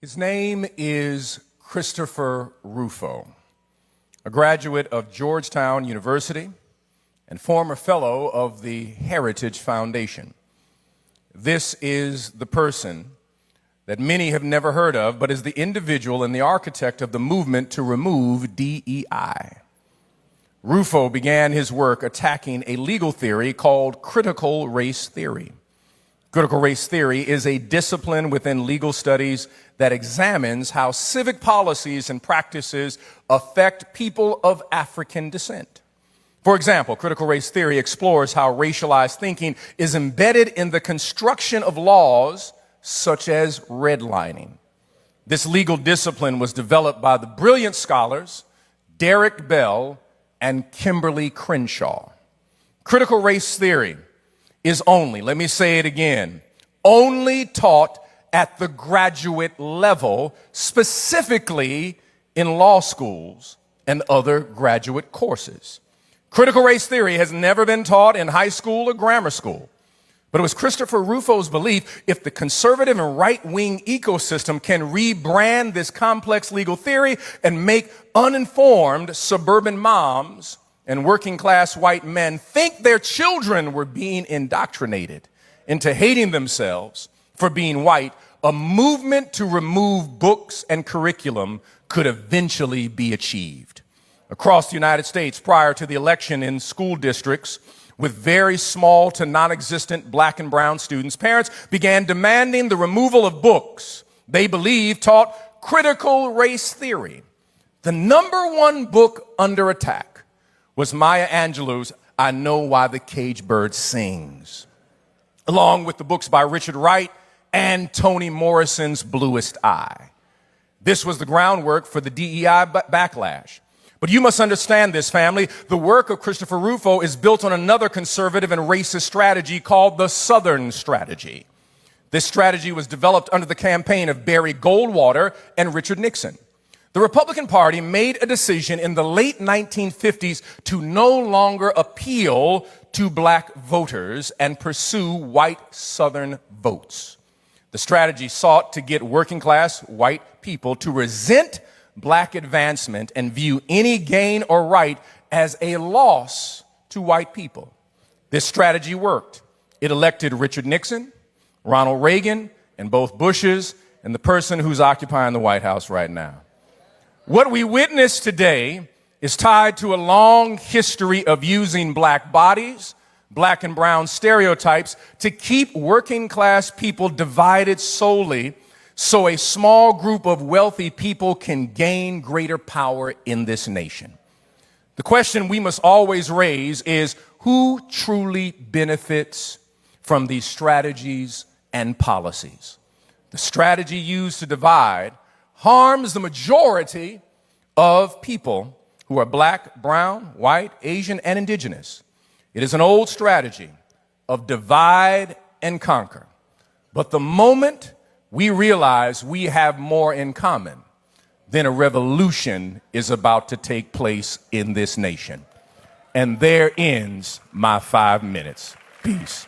His name is Christopher Rufo, a graduate of Georgetown University and former fellow of the Heritage Foundation. This is the person that many have never heard of, but is the individual and the architect of the movement to remove DEI. Rufo began his work attacking a legal theory called critical race theory. Critical race theory is a discipline within legal studies that examines how civic policies and practices affect people of African descent. For example, critical race theory explores how racialized thinking is embedded in the construction of laws such as redlining. This legal discipline was developed by the brilliant scholars Derek Bell and Kimberly Crenshaw. Critical race theory is only, let me say it again, only taught at the graduate level, specifically in law schools and other graduate courses. Critical race theory has never been taught in high school or grammar school. But it was Christopher Rufo's belief if the conservative and right-wing ecosystem can rebrand this complex legal theory and make uninformed suburban moms and working-class white men think their children were being indoctrinated into hating themselves for being white, a movement to remove books and curriculum could eventually be achieved. Across the United States, prior to the election in school districts with very small to non-existent black and brown students, parents began demanding the removal of books they believed taught critical race theory. The number one book under attack was Maya Angelou's I Know Why the Caged Bird Sings, along with the books by Richard Wright and Toni Morrison's Bluest Eye. This was the groundwork for the DEI backlash. But you must understand this, family. The work of Christopher Rufo is built on another conservative and racist strategy called the Southern strategy. This strategy was developed under the campaign of Barry Goldwater and Richard Nixon. The Republican Party made a decision in the late 1950s to no longer appeal to black voters and pursue white Southern votes. The strategy sought to get working-class white people to resent black advancement and view any gain or right as a loss to white people. This strategy worked. It elected Richard Nixon, Ronald Reagan, and both Bushes, and the person who's occupying the White House right now. What we witness today is tied to a long history of using black bodies, black and brown stereotypes to keep working class people divided solely so a small group of wealthy people can gain greater power in this nation. The question we must always raise is who truly benefits from these strategies and policies? The strategy used to divide harms the majority of people who are black, brown, white, Asian, and indigenous. It is an old strategy of divide and conquer. But the moment we realize we have more in common, then a revolution is about to take place in this nation. And there ends my 5 minutes. Peace.